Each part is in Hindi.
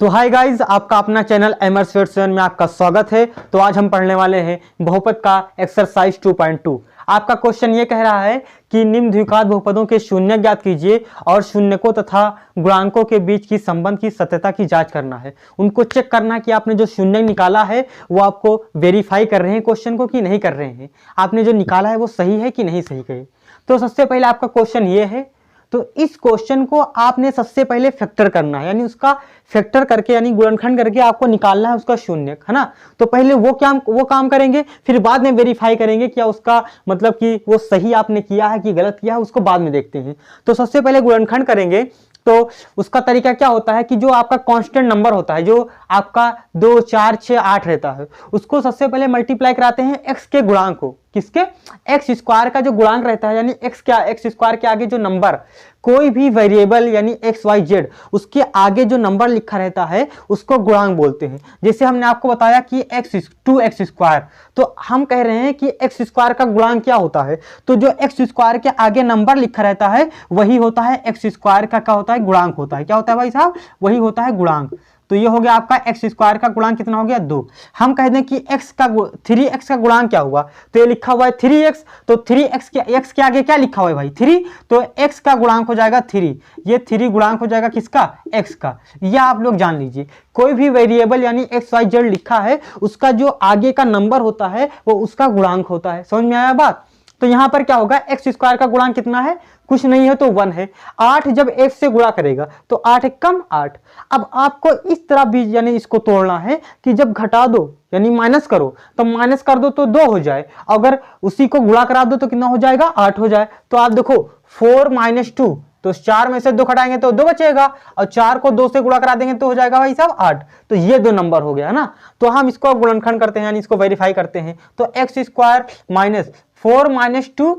तो हाय गाइस, आपका अपना चैनल एमर्स वेट्सन में आपका स्वागत है। तो आज हम पढ़ने वाले हैं बहुपद का एक्सरसाइज 2.2। आपका क्वेश्चन ये कह रहा है कि निम्न द्विघात बहुपदों के शून्य ज्ञात कीजिए और शून्यकों तथा गुणांकों के बीच की संबंध की सत्यता की जांच करना है। उनको चेक करना कि आपने जो शून्य निकाला है वो आपको वेरीफाई कर रहे हैं क्वेश्चन को कि नहीं कर रहे हैं, आपने जो निकाला है वो सही है कि नहीं सही है। तो सबसे पहले आपका क्वेश्चन ये है, तो इस क्वेश्चन को आपने सबसे पहले फैक्टर करना है, यानी उसका फैक्टर करके यानी गुणनखंड करके आपको निकालना है उसका शून्य, है ना। तो पहले वो काम करेंगे, फिर बाद में वेरीफाई करेंगे क्या उसका मतलब कि वो सही आपने किया है कि गलत किया है, उसको बाद में देखते हैं। तो सबसे पहले गुणनखंड करेंगे तो उसका तरीका क्या होता है कि जो आपका कांस्टेंट नंबर होता है, जो आपका 2, 4, 6, 8 रहता है, उसको सबसे पहले मल्टीप्लाई कराते हैं एक्स के गुणांक को। किसके? एक्स स्क्वायर का जो गुणांक रहता है, यानी एक्स स्क्वायर के आगे जो नंबर, कोई भी वेरिएबल यानी एक्स वाई जेड, उसके आगे जो नंबर लिखा रहता है उसको गुणांक बोलते हैं। जैसे हमने आपको बताया कि 2x स्क्वायर, तो हम कह रहे हैं कि एक्स स्क्वायर का गुणांक क्या होता है, तो जो एक्स स्क्वायर के आगे नंबर लिखा रहता है वही होता है एक्स स्क्वायर का क्या होता है, गुणांक होता है। क्या होता है भाई साहब? वही होता है गुणांक। तो ये हो गया आपका एक्स स्क्वायर का गुणांक कितना हो गया? 2। हम कह दें कि 3x का गुणांक क्या हुआ, तो ये लिखा हुआ है 3x, तो 3x के आगे क्या लिखा हुआ है भाई? 3, तो x का गुणांक हो जाएगा 3। ये 3 गुणांक हो जाएगा किसका? x का। ये आप लोग जान लीजिए, कोई भी वेरिएबल यानी एक्स वाई जेड लिखा है उसका जो आगे का नंबर होता है वो उसका गुणांक होता है। समझ में आया बात? तो यहां पर क्या होगा, एक्स स्क्वायर का गुणांक कितना है? कुछ नहीं है तो 1 है। 8 जब 1 से गुणा करेगा तो 8 एक कम 8। अब आपको इस तरह भी यानी इसको तोड़ना है कि जब घटा दो यानी माइनस करो तो माइनस कर दो तो 2 हो जाए, अगर उसी को गुणा करा दो तो कितना हो जाएगा? 8 हो जाए। तो आप देखो 4 - 2, तो 4 में से 2 घटाएंगे तो 2 बचेगा, और 4 को 2 से गुणा करा देंगे तो हो जाएगा भाई साहब 8। तो ये 2 नंबर हो गया है ना। तो हम इसको गुणनखंड करते हैं यानी इसको वेरीफाई करते हैं। तो x square minus 4 - 2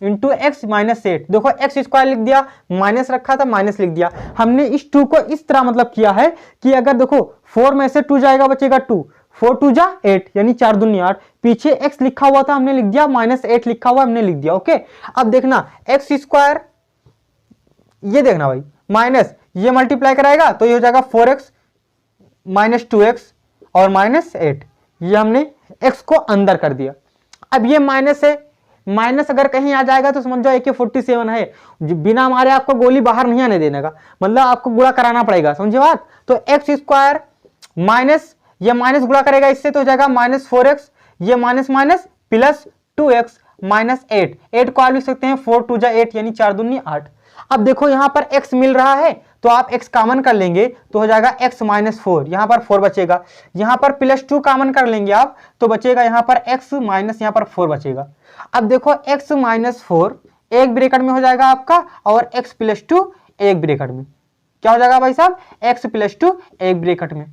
into x minus 8, देखो एक्स स्क्वायर लिख दिया, माइनस रखा था माइनस लिख दिया। हमने इस 2 को इस तरह मतलब किया है कि अगर देखो 4 में से 2 जाएगा बचेगा 2, 4 2 जा 8 यानी 4 दूनी 8, पीछे x लिखा हुआ था हमने लिख दिया, -8 लिखा हुआ हमने लिख दिया। ओके, अब देखना एक्स स्क्वायर, ये देखना भाई, माइनस ये मल्टीप्लाई कराएगा तो ये हो जाएगा 4x - 2x और -8, ये हमने x को अंदर कर दिया। अब ये माइनस है, माइनस अगर कहीं आ जाएगा तो समझ जाओ AK-47 है, बिना मारे आपको गोली बाहर नहीं आने देने का, मतलब आपको गुणा कराना पड़ेगा। समझे बात? तो एक्स स्क्वायर माइनस, ये माइनस गुणा करेगा इससे तो हो जाएगा -4x, ये माइनस माइनस प्लस 2x -8, 8 को आप लिख सकते हैं 4 2 जा 8 यानी 4 दूनी 8। अब देखो यहां पर x मिल रहा है तो आप x कॉमन कर लेंगे तो हो जाएगा x - 4, यहां पर 4 बचेगा, यहां पर +2 कॉमन कर लेंगे आप तो बचेगा यहां पर x माइनस यहां पर 4 बचेगा। अब देखो x - 4 एक ब्रैकेट में हो जाएगा आपका और x + 2 एक ब्रैकेट में। क्या हो जाएगा भाई साहब? x + 2 एक ब्रैकेट में।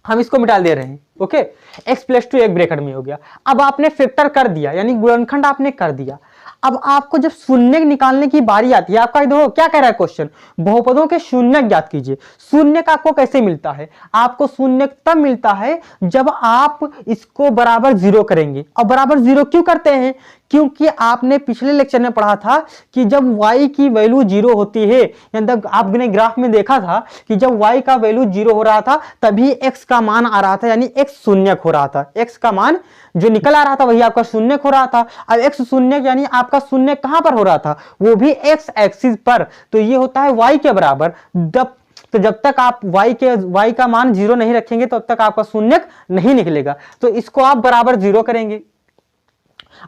हम इसको मिटा दे रहे हैं। ओके, x + 2 एक ब्रैकेट में हो गया। अब आपने फैक्टर कर दिया यानी गुणनखंड आपने कर दिया। अब आपको जब शून्य निकालने की बारी आती है, आपका देखो क्या कह रहा है क्वेश्चन, बहुपदों के शून्य ज्ञात कीजिए। शून्य का आपको कैसे मिलता है? आपको शून्य तब मिलता है जब आप इसको बराबर 0 करेंगे। और बराबर 0 क्यों करते हैं? क्योंकि आपने पिछले लेक्चर में पढ़ा था कि जब y की वैल्यू 0 होती है, यानी आपने ग्राफ में देखा था कि जब y का वैल्यू 0 हो रहा था तभी x का मान आ रहा था, यानी x शून्य हो रहा था, x का मान जो निकल आ रहा था वही आपका शून्य हो रहा था। अब x शून्य यानी आपका शून्य कहां पर हो रहा था? वो भी x एक्सिस पर, तो ये होता है y के बराबर। तो जब तक आप y का मान 0 नहीं रखेंगे तब तक आपका शून्य नहीं निकलेगा। तो इसको आप बराबर 0 करेंगे।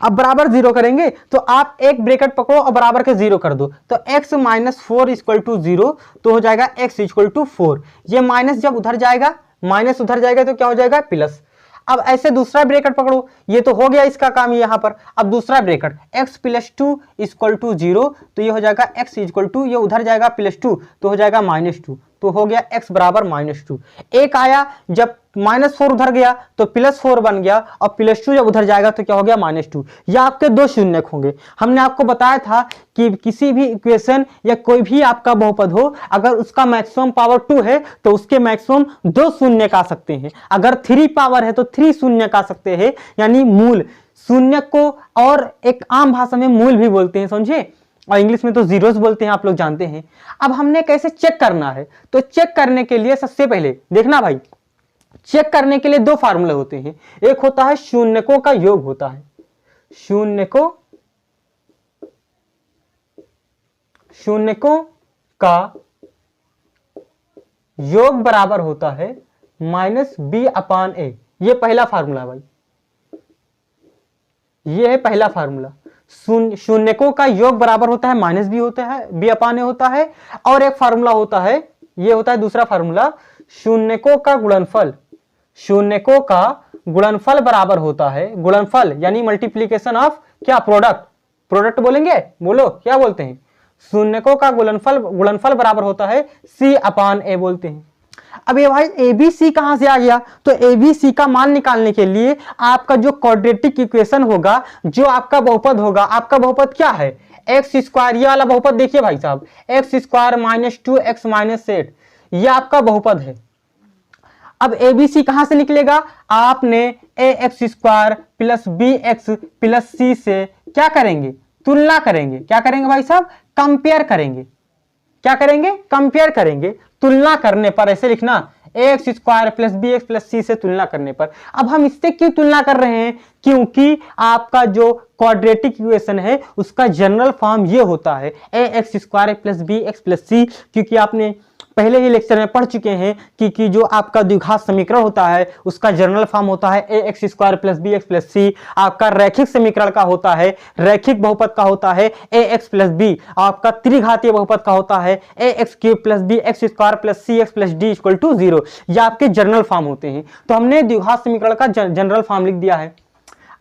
अब बराबर 0 करेंगे तो आप एक ब्रैकेट पकड़ो और बराबर के 0 कर दो, तो x - 4 = 0, तो हो जाएगा x = 4। ये माइनस जब उधर जाएगा, माइनस उधर जाएगा तो क्या हो जाएगा? प्लस। अब ऐसे दूसरा ब्रैकेट पकड़ो, ये तो हो गया इसका काम यहां पर। अब दूसरा ब्रैकेट x + 2 = 0, तो ये हो जाएगा x = ये उधर जाएगा +2 तो हो जाएगा -2, तो हो गया x बराबर -2। एक आया, जब -4 उधर गया तो +4 बन गया, और +2 जब उधर जाएगा तो क्या हो गया? -2। ये आपके 2 शून्य होंगे। हमने आपको बताया था कि किसी भी इक्वेशन या कोई भी आपका बहुपद हो, अगर उसका मैक्सिमम पावर 2 है तो उसके मैक्सिमम 2 शून्य आ सकते हैं। अगर 3 पावर है तो 3 शून्य आ सकते हैं, यानी मूल। शून्य को और एक आम भाषा में मूल भी बोलते हैं, समझे। और इंग्लिश में तो जीरोस बोलते हैं, आप लोग जानते हैं। अब हमने कैसे चेक करना है, तो चेक करने के लिए सबसे पहले देखना भाई, चेक करने के लिए दो फार्मूले होते हैं। एक होता है शून्यकों का योग होता है, शून्यकों का योग बराबर होता है -b/a। ये पहला फार्मूला भाई, ये है पहला फार्मूला। शून्यकों का योग बराबर होता है -b होता है, b/a होता है। और एक फार्मूला होता है, ये होता है दूसरा फार्मूला, शून्यकों का गुणनफल बराबर होता है, गुणनफल यानी मल्टीप्लीकेशन ऑफ क्या, प्रोडक्ट बोलेंगे, बोलो क्या बोलते हैं, शून्यकों का गुणनफल बराबर होता है c/a बोलते हैं। अब ये भाई ABC कहां से आ गया, तो ABC का मान निकालने के लिए आपका जो क्वाड्रेटिक इक्वेशन होगा, जो आपका बहुपद होगा, आपका बहुपद क्या है, x², ये वाला बहुपद देखिए भाई साहब, x² - 2x - 8, ये आपका बहुपद है। अब ABC कहां से निकलेगा, आपने ax² + bx + c से क्या करेंगे, तुलना करेंगे, क्या करेंगे भाई साहब, कंपेयर करेंगे, क्या करेंगे, कंपेयर करेंगे। तुलना करने पर ऐसे लिखना, ax² + bx + c से तुलना करने पर। अब हम इससे क्यों तुलना कर रहे हैं, क्योंकि आपका जो क्वाड्रेटिक इक्वेशन है उसका जनरल फॉर्म ये होता है ax² + bx + c, क्योंकि आपने पहले ही लेक्चर में पढ़ चुके हैं कि जो आपका द्विघात समीकरण होता है उसका जनरल फॉर्म होता है ax² + bx + c। आपका रैखिक समीकरण का होता है, रैखिक बहुपद का होता है ax + b। आपका त्रिघातीय बहुपद का होता है ax³ + bx² + cx + d = 0। ये आपके जनरल फॉर्म होते हैं। तो हमने द्विघात समीकरण का जनरल फॉर्म लिख दिया है।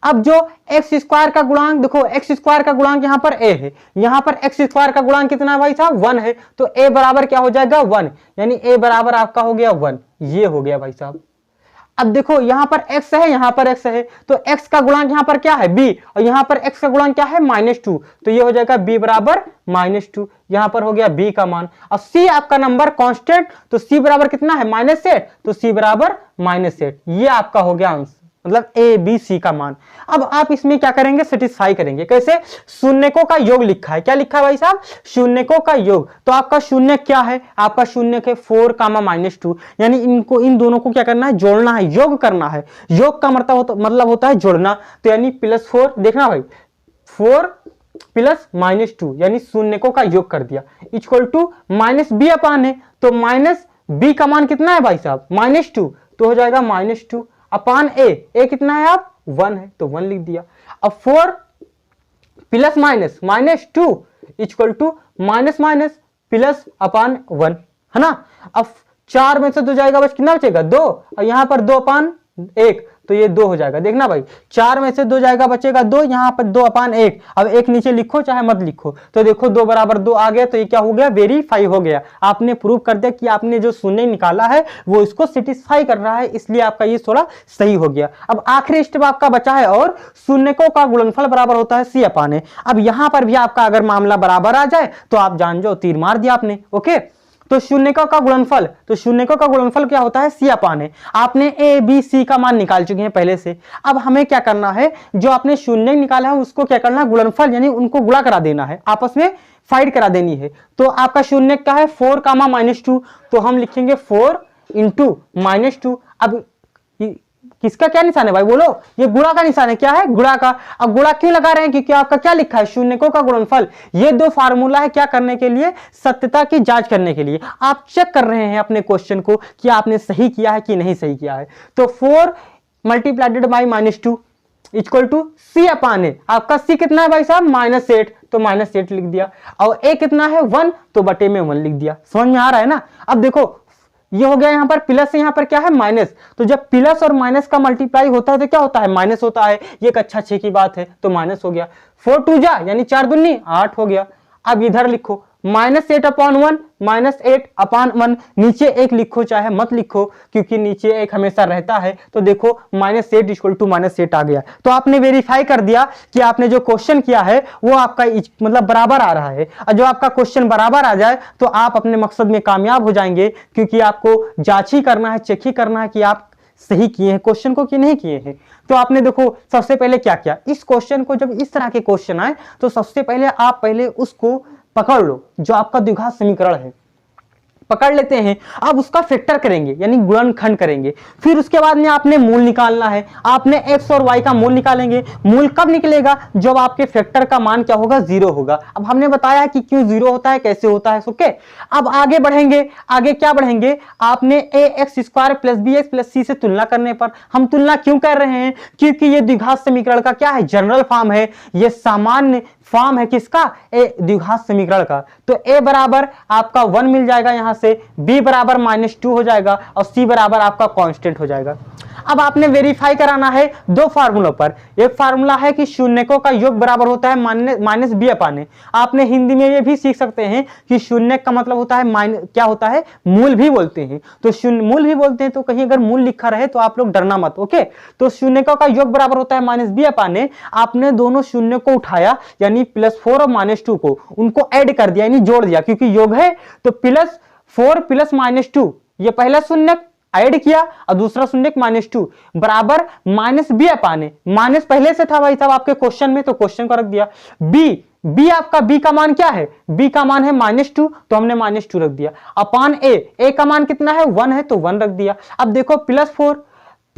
अब जो x² का गुणांक देखो, x² का गुणांक यहां पर a है, यहां पर x² का गुणांक कितना है भाई साहब, 1 है, तो a बराबर क्या हो जाएगा, 1, यानी a बराबर आपका हो गया 1, ये हो गया भाई साहब। अब देखो यहां पर x है, यहां पर x है, तो x का गुणांक यहां पर क्या है, b, और यहां पर x का गुणांक क्या है, -2, तो ये हो जाएगा b बराबर -2, यहां पर हो गया b का मान। अब c आपका नंबर कांस्टेंट, तो c बराबर कितना है, -8, तो c बराबर -8, ये आपका हो गया आंसर, मतलब ए बी सी का मान। अब आप इसमें क्या करेंगे, सेटिस्फाई करेंगे, कैसे, शून्यकों का योग लिखा है, क्या लिखा है भाई साहब, शून्यकों का योग। तो आपका शून्य क्या है, आपका शून्य है 4, -2, यानी इन दोनों को क्या करना है, जोड़ना है, योग करना है। योग का मतलब होता है जोड़ना, तो यानी +4, देखना भाई, 4 + -2 यानी शून्यकों का योग कर दिया, = -b/a, तो -b का मान कितना है भाई साहब, -2, तो हो जाएगा -2 अपान a कितना है आप, 1 है, तो 1 लिख दिया। अब 4 + -2 = -1 है ना। अब 4 में से 2 जाएगा, बस कितना बचेगा, 2, और यहां पर 2/1, तो ये 2 हो जाएगा। देखना भाई 4 में से 2 जाएगा, बचेगा 2, यहां पर 2/1, अब 1 नीचे लिखो चाहे मत लिखो, तो देखो 2 बराबर 2 आ गया, तो ये क्या हो गया, वेरीफाई हो गया। आपने प्रूव कर दिया कि आपने जो शून्य निकाला है वो इसको सेटिस्फाई कर रहा है, इसलिए आपका ये थोड़ा सही हो गया। अब आखिरी स्टेप आपका बचा है, और शून्यकों का गुणनफल बराबर होता है c/a। अब यहां पर भी आपका अगर मामला बराबर आ जाए तो आप जान जाओ तीर मार दिया आपने, ओके। तो शून्यकों का गुणनफल क्या होता है, c/a। आपने a b c का मान निकाल चुके हैं पहले से। अब हमें क्या करना है, जो आपने शून्य निकाला है उसको क्या करना है, गुणनफल यानी उनको गुणा करा देना है, आपस में फाइड करा देनी है। तो आपका शून्य क्या है, 4, -2, तो हम लिखेंगे 4 × -2। अब किसका क्या निशान है भाई, बोलो, ये गुणा का निशान है, क्या है, गुणा का। अब गुणा क्यों लगा रहे हैं, क्योंकि आपका क्या लिखा है, शून्यकों का गुणनफल। ये दो फार्मूला है क्या करने के लिए, सत्यता की जांच करने के लिए। आप चेक कर रहे हैं अपने क्वेश्चन को कि आपने सही किया है कि नहीं सही किया है। तो 4 × -2 = c/a। आपका c कितना है भाई साहब, -8, तो -8 लिख दिया, और a कितना है, 1, तो बटे में 1 लिख दिया। समझ में आ रहा है ना। अब देखो ये हो गया, यहाँ पर प्लस है, यहाँ पर क्या है, माइनस। तो जब प्लस और माइनस का मल्टीप्लाई होता है तो क्या होता है, माइनस होता है। ये एक अच्छा अच्छे की बात है, तो माइनस हो गया। 4 2 जा यानी 4 दूनी 8 हो गया। अब इधर लिखो -8/1 -8/1, नीचे 1 लिखो चाहे मत लिखो, क्योंकि नीचे 1 हमेशा रहता है। तो देखो -8 = -8 आ गया। तो आपने वेरीफाई कर दिया कि आपने जो क्वेश्चन किया है वो आपका मतलब बराबर आ रहा है। और जो आपका क्वेश्चन बराबर आ जाए तो आप अपने मकसद में कामयाब हो जाएंगे, क्योंकि आपको जांच ही करना है, चेक ही करना है कि आप सही किए हैं क्वेश्चन को कि नहीं किए हैं। तो आपने देखो सबसे पहले क्या किया, इस क्वेश्चन को जब इस तरह के क्वेश्चन आए तो सबसे पहले आप पहले उसको पकड़ लो, जो आपका द्विघात समीकरण है पकड़ लेते हैं। अब उसका फैक्टर करेंगे यानी गुणनखंड करेंगे। फिर उसके बाद में आपने मूल निकालना है, आपने x और y का मूल निकालेंगे। मूल कब निकलेगा, जब आपके फैक्टर का मान क्या होगा, 0 होगा। अब हमने बताया कि क्यों 0 होता है, कैसे होता है। ओके, अब आगे बढ़ेंगे। आगे क्या बढ़ेंगे, आपने ax² + bx + c से तुलना करने पर, हम तुलना क्यों कर रहे हैं, क्योंकि ये द्विघात समीकरण का क्या है, जनरल फॉर्म है, ये सामान्य फॉर्म है किसका, ए द्विघात समीकरण का। तो a बराबर आपका 1 मिल जाएगा यहां से, b बराबर -2 हो जाएगा और c बराबर आपका कांस्टेंट हो जाएगा। अब आपने वेरीफाई कराना है दो फार्मूलों पर। एक फार्मूला है कि शून्यकों का योग बराबर होता है -b/a। आपने हिंदी में ये भी सीख सकते हैं कि शून्य का मतलब होता है क्या होता है, मूल भी बोलते हैं। तो शून्य मूल भी बोलते हैं, तो कहीं अगर मूल लिखा रहे तो आप लोग डरना मत। ओके, तो शून्यकों का योग बराबर होता है -b/a। आपने दोनों शून्य को उठाया यानी +4 और -2 को, उनको ऐड कर दिया यानी जोड़ दिया, क्योंकि योग है तो +4 + -2, ये पहला शून्य ऐड किया और दूसरा शून्य -2 बराबर -b/a। माइनस पहले से था भाई साहब आपके क्वेश्चन में, तो क्वेश्चन को रख दिया। b आपका b का मान क्या है, b का मान है -2, तो हमने -2 रख दिया। अपान a का मान कितना है, 1 है, तो 1 रख दिया। अब देखो +4 +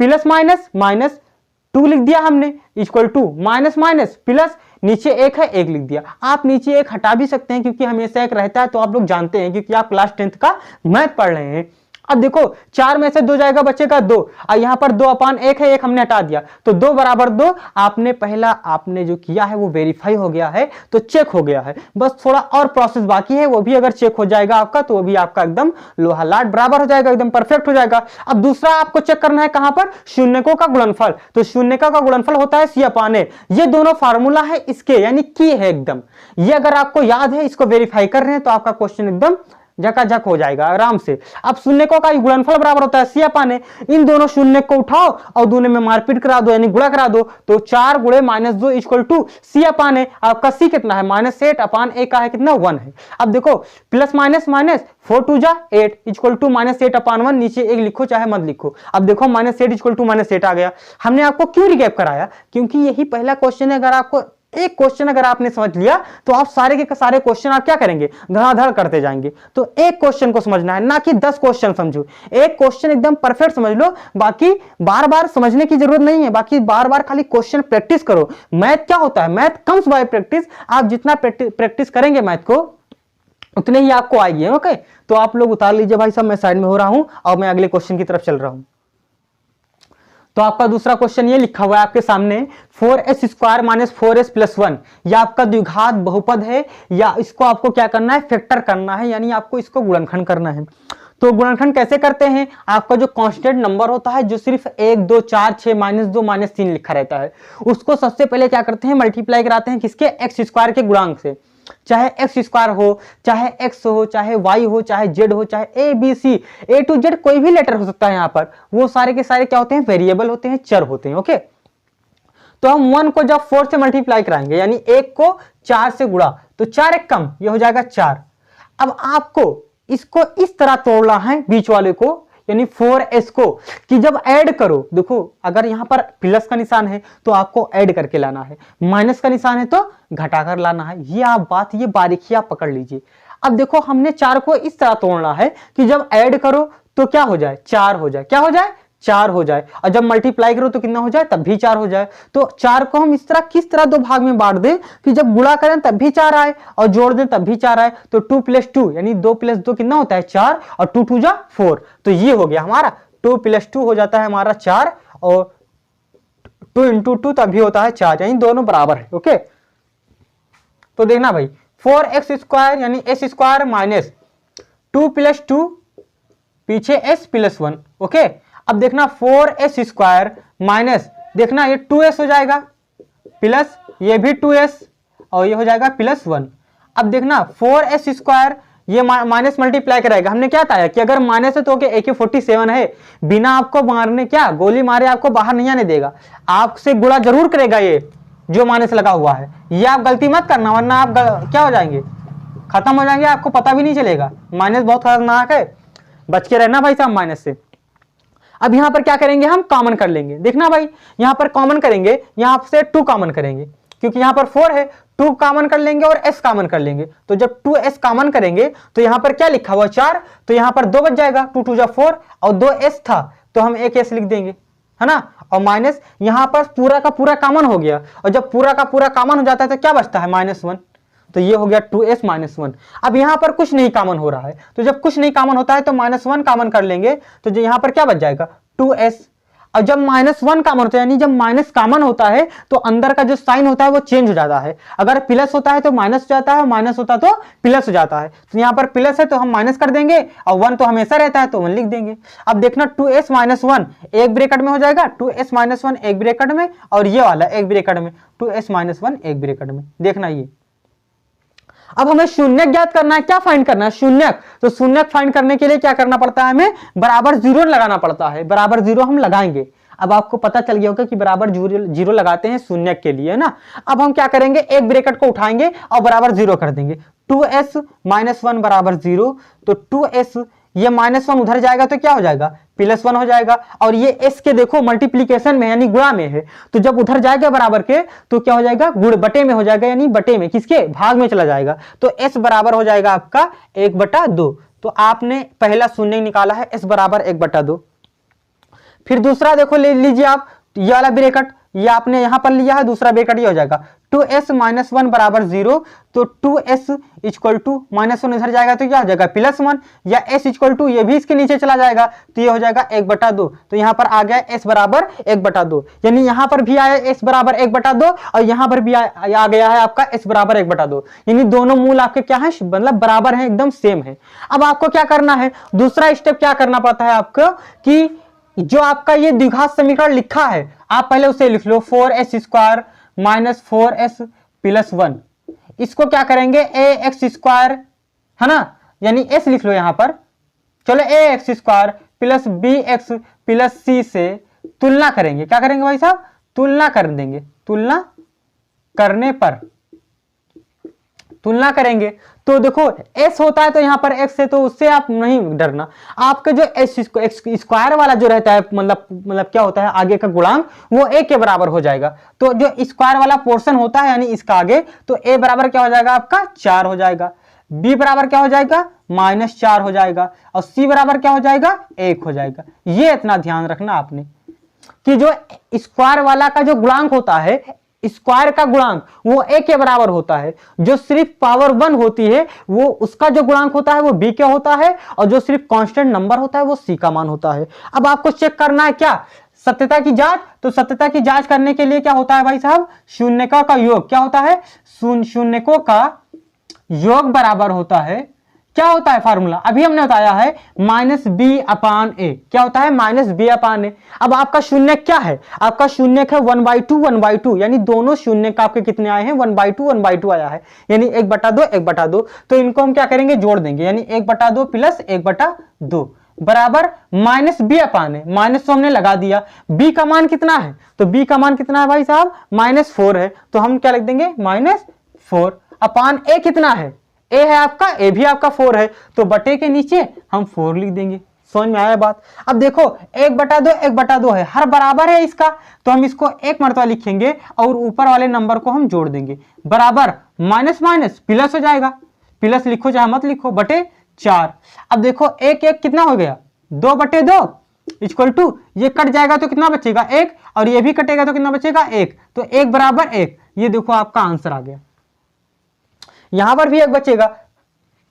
-2 लिख दिया हमने, इक्वल टू माइनस प्लस, नीचे 1 है, 1 लिख दिया। आप नीचे 1 हटा भी सकते हैं क्योंकि हमेशा 1 रहता है, तो आप लोग जानते हैं क्योंकि आप क्लास 10th का मैथ पढ़ रहे हैं। अब देखो 4 में से 2 जाएगा, बचेगा 2, और यहां पर 2/1 है, 1 हमने हटा दिया, तो 2 बराबर 2। आपने पहला आपने जो किया है वो वेरीफाई हो गया है, तो चेक हो गया है। बस थोड़ा और प्रोसेस बाकी है, वो भी अगर चेक हो जाएगा आपका, तो वो भी आपका एकदम लोहा लाट बराबर हो जाएगा, एकदम परफेक्ट हो जाएगा। अब दूसरा आपको चेक करना है कहां पर, शून्यकों का गुणनफल। तो शून्यकों का गुणनफल होता है c/a। ये दोनों फार्मूला है इसके, यानी की है एकदम। ये अगर आपको याद है, इसको वेरीफाई कर रहे हैं, तो आपका क्वेश्चन एकदम झकाझक हो जाएगा आराम से। अब शून्यकों का गुणनफल बराबर होता है c/a। इन दोनों शून्य को उठाओ और दोनों में मारपीट करा दो यानी गुणा करा दो, तो 4 × -2 = c/a। आपका c कितना है, -8/a का है कितना, 1 है। अब देखो प्लस माइनस 4 × 2 = 8 = -8/1। नीचे 1 लिखो चाहे मत लिखो। अब देखो -8 = -8 आ गया। हमने आपको क्यों रिकैप कराया, क्योंकि यही पहला क्वेश्चन है। अगर आपको एक क्वेश्चन अगर आपने समझ लिया तो आप सारे के सारे क्वेश्चन आप क्या करेंगे, धड़ाधड़ करते जाएंगे। तो एक क्वेश्चन को समझना है, ना कि 10 क्वेश्चन समझो। एक क्वेश्चन एकदम परफेक्ट समझ लो, बाकी बार बार समझने की जरूरत नहीं है। बाकी बार बार खाली क्वेश्चन प्रैक्टिस करो। मैथ क्या होता है, मैथ कम्स बाय प्रैक्टिस। आप जितना प्रैक्टिस करेंगे मैथ को, उतने ही आपको आएगी। ओके, तो आप लोग उतार लीजिए भाई साहब, मैं साइड में हो रहा हूं और मैं अगले क्वेश्चन की तरफ चल रहा हूं। तो आपका दूसरा क्वेश्चन ये लिखा हुआ है आपके सामने, 4s² - 4s + 1। यह आपका द्विघात बहुपद है, या इसको आपको क्या करना है, फैक्टर करना है, यानी आपको इसको गुणनखंड करना है। तो गुणनखंड कैसे करते हैं, आपका जो कांस्टेंट नंबर होता है, जो सिर्फ 1 2 4 6 -2 -3 लिखा रहता है, उसको सबसे पहले क्या करते हैं, मल्टीप्लाई कराते हैं किसके, x² के गुणांक से। चाहे x² हो, चाहे x हो, चाहे y हो, चाहे z हो, चाहे a to z कोई भी लेटर हो सकता है। यहाँ पर वो सारे के सारे क्या होते हैं, वेरिएबल होते हैं, चर होते हैं। ओके, तो हम 1 को जब 4 से मल्टीप्लाई कराएंगे यानी 1 को 4 से गुणा, तो 4 एक कम, ये हो जाएगा 4। अब आपको इसको इस तरह तोड़ना है बीच वाले को, यानी 4s को, कि जब ऐड करो, देखो अगर यहां पर प्लस का निशान है तो आपको ऐड करके लाना है, माइनस का निशान है तो घटाकर लाना है। ये आप बात, ये बारीकी आप पकड़ लीजिए। अब देखो हमने 4 को इस तरह तोड़ना है कि जब ऐड करो तो क्या हो जाए, 4 हो जाए, क्या हो जाए, 4 हो जाए, और जब मल्टीप्लाई करो तो कितना हो जाए, तब भी 4 हो जाए। तो 4 को हम इस तरह किस तरह दो भाग में बांट दें कि जब गुणा करें तब भी 4 आए और जोड़ दें तब भी 4 आए। तो 2 + 2 यानी 2 + 2 कितना होता है, 4, और 2 2 जा 4। तो ये हो गया हमारा 2 + 2 हो जाता है हमारा 4, और 2 × 2 तभी होता है 4, यानी दोनों बराबर है। ओके, तो देखना भाई 4x² यानी s² - 2 + 2 पीछे s + 1। ओके, अब देखना 4s² माइनस, देखना ये 2s हो जाएगा, प्लस ये भी 2s, और ये हो जाएगा +1। अब देखना 4s² ये माइनस मल्टीप्लाई करेगा। हमने क्या बताया कि अगर माइनस है तो AK-47 है, बिना आपको मारने, क्या गोली मारे आपको बाहर नहीं आने देगा, आपसे गुणा जरूर करेगा। ये जो माइनस लगा हुआ है, ये आप गलती मत करना, वरना आप क्या हो जाएंगे, खत्म हो जाएंगे, आपको पता भी नहीं चलेगा। माइनस बहुत खतरनाक है, बच के रहना भाई साहब माइनस से। अब यहां पर क्या करेंगे, हम कॉमन कर लेंगे। देखना भाई, यहां पर कॉमन करेंगे, यहां से 2 कॉमन करेंगे क्योंकि यहां पर 4 है, 2 कॉमन कर लेंगे और s कॉमन कर लेंगे। तो जब 2s कॉमन करेंगे तो यहां पर क्या लिखा हुआ 4, तो यहां पर 2 बच जाएगा, 2 2 4 और 2s था तो हम एक s लिख देंगे, है ना। और माइनस यहां पर पूरा का पूरा कॉमन हो गया, और जब पूरा का पूरा कॉमन हो जाता है तो क्या बचता है, -1। तो ये हो गया 2s -1। अब यहां पर कुछ नहीं कॉमन हो रहा है, तो जब कुछ नहीं कॉमन होता है तो -1 कॉमन कर लेंगे, तो जो यहां पर क्या बच जाएगा 2s। और जब -1 कॉमन होता है, यानी जब माइनस कॉमन होता है तो अंदर का जो साइन होता है वो चेंज हो जाता है। अगर प्लस होता है तो माइनस हो जाता है, और माइनस होता तो प्लस हो जाता है। तो यहाँ पर प्लस है तो हम माइनस कर देंगे, और 1 तो हमेशा रहता है तो 1 लिख देंगे। अब देखना 2s -1 एक ब्रैकेट में हो जाएगा, 2s -1 एक ब्रैकेट में, और ये वाला एक ब्रैकेट में, 2s -1 एक ब्रैकेट में। देखना ये। अब हमें शून्यक ज्ञात करना है, क्या फाइंड करना है, शून्यक। तो शून्यक फाइंड करने के लिए क्या करना पड़ता है, हमें बराबर 0 लगाना पड़ता है। बराबर 0 हम लगाएंगे। अब आपको पता चल गया होगा कि बराबर 0 लगाते हैं शून्यक के लिए, है ना। अब हम क्या करेंगे, एक ब्रैकेट को उठाएंगे और बराबर 0 कर देंगे। 2s -1 बराबर 0, तो 2s ये -1 उधर जाएगा तो क्या हो जाएगा, +1 हो जाएगा। और ये s के देखो मल्टीप्लीकेशन में यानी गुणा में है, तो जब उधर जाएगा बराबर के तो क्या हो जाएगा, गुण बटे में हो जाएगा, यानी बटे में किसके, भाग में चला जाएगा। तो s बराबर हो जाएगा आपका 1/2। तो आपने पहला शून्य निकाला है, s बराबर 1/2। फिर दूसरा देखो ले लीजिए आप, ये वाला ब्रैकेट ये आपने यहां पर लिया है, दूसरा ब्रैकेट ये हो जाएगा 2s -1 बराबर 0, तो 2s इक्वल टू -1 इधर जाएगा तो क्या हो जाएगा +1, या s इक्वल टू ये भी इसके नीचे चला जाएगा तो ये हो जाएगा 1/2। तो यहां पर आ गया s बराबर 1/2, यानी यहां पर भी आया s बराबर 1/2 और यहां पर भी आ गया है आपका s बराबर 1/2, यानी दोनों मूल आपके क्या है, मतलब बराबर है, एकदम सेम है। अब आपको क्या करना है, दूसरा स्टेप क्या करना पड़ता है आपको, कि जो आपका ये द्विघात समीकरण लिखा है आप पहले उसे लिख लो, 4s² - 4s + 1। इसको क्या करेंगे, ax², है ना, यानी s लिख लो यहां पर। चलो ax² + bx + c से तुलना करेंगे। क्या करेंगे भाई साहब, तुलना कर देंगे। तुलना करने पर तुलना करेंगे तो देखो s होता है तो यहां पर x है, तो उससे आप नहीं डरना। आपका जो x² वाला जो रहता है, मतलब क्या होता है, आगे का गुणांक वो a के बराबर हो जाएगा। तो जो स्क्वायर वाला पोर्शन होता है यानी इसका आगे, तो a बराबर क्या हो जाएगा आपका 4 हो जाएगा, b बराबर क्या हो जाएगा -4 हो जाएगा, और c बराबर क्या हो जाएगा 1 हो जाएगा। ये इतना ध्यान रखना आपने कि जो स्क्वायर वाला का जो गुणांक होता है, स्क्वायर का गुणांक वो a के बराबर होता है। जो सिर्फ पावर 1 होती है वो उसका जो गुणांक होता है वो b का होता है, और जो सिर्फ कांस्टेंट नंबर होता है वो c का मान होता है। अब आपको चेक करना है क्या, सत्यता की जांच। तो सत्यता की जांच करने के लिए क्या होता है भाई साहब, शून्यकों का योग। क्या होता है, शून्यकों का योग बराबर होता है, क्या होता है फार्मूला, अभी हमने बताया है -b/a। क्या होता है, -b/a। अब आपका शून्य क्या है, आपका शून्य है 1/2 1/2, यानी दोनों शून्य का आपके कितने आए हैं, 1/2 1/2 आया है, यानी 1/2 1/2। तो इनको हम क्या करेंगे, जोड़ देंगे, यानी 1/2 + 1/2 बराबर -b/a। माइनस तो हमने लगा दिया, b का मान कितना है, तो b का मान कितना है भाई साहब -4 है, तो हम क्या लिख देंगे -4 a कितना है, a है आपका, a भी आपका 4 है, तो बटे के नीचे हम 4 लिख देंगे। समझ में आया बात। अब देखो 1/2 1/2 है, हर बराबर है इसका, तो हम इसको एक मरतबा लिखेंगे और ऊपर वाले नंबर को हम जोड़ देंगे, बराबर माइनस माइनस प्लस हो जाएगा, प्लस लिखो चाहे मत लिखो, बटे 4। अब देखो 1 1 कितना हो गया, 2/2 इक्वल टू, ये कट जाएगा तो कितना बचेगा 1, और ये भी कटेगा तो कितना बचेगा 1, तो 1 बराबर 1। ये देखो आपका आंसर आ गया। यहां पर भी 1 बचेगा,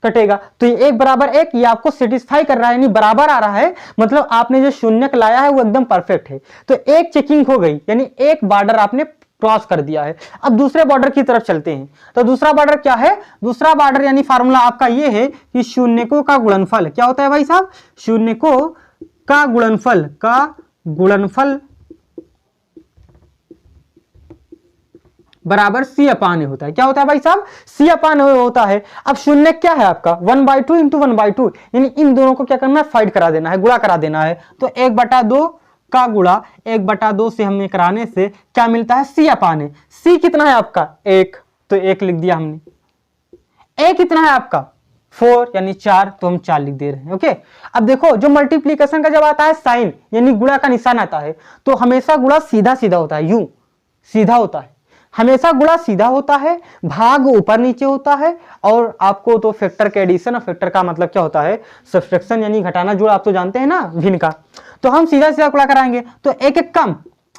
कटेगा, तो ये 1 बराबर 1 ये आपको सेटिस्फाई कर रहा है, यानी बराबर आ रहा है, मतलब आपने जो शून्यक लाया है वो एकदम परफेक्ट है। तो एक चेकिंग हो गई, यानी एक बॉर्डर आपने क्रॉस कर दिया है। अब दूसरे बॉर्डर की तरफ चलते हैं। तो दूसरा बॉर्डर क्या है, दूसरा बॉर्डर यानी फार्मूला आपका ये है कि शून्यकों का गुणनफल क्या होता है भाई साहब, शून्यकों का गुणनफल बराबर c/a होता है। क्या होता है भाई साहब, c/a होता है। अब शून्य क्या है आपका 1/2 × 1/2, यानी इन दोनों को क्या करना है, फाइड करा देना है, गुणा करा देना है। तो 1/2 का गुणा 1/2 से हमने कराने से क्या मिलता है, c/a। c कितना है आपका 1, तो 1 लिख दिया हमने। a कितना है आपका 4 यानी 4, तो हम 4 लिख दे रहे हैं। ओके, अब देखो जो मल्टीप्लीकेशन का जब आता है साइन यानी गुणा का निशान आता है तो हमेशा गुणा सीधा सीधा होता है, यूं सीधा होता है, हमेशा गुणा सीधा होता है, भाग ऊपर नीचे होता है। और आपको तो फैक्टर के एडिशन और फैक्टर का मतलब क्या होता है, सब्ट्रैक्शन यानी घटाना जोड़, आप तो जानते हैं ना भिन्न का। तो हम सीधा सीधा गुणा कराएंगे तो एक एक कम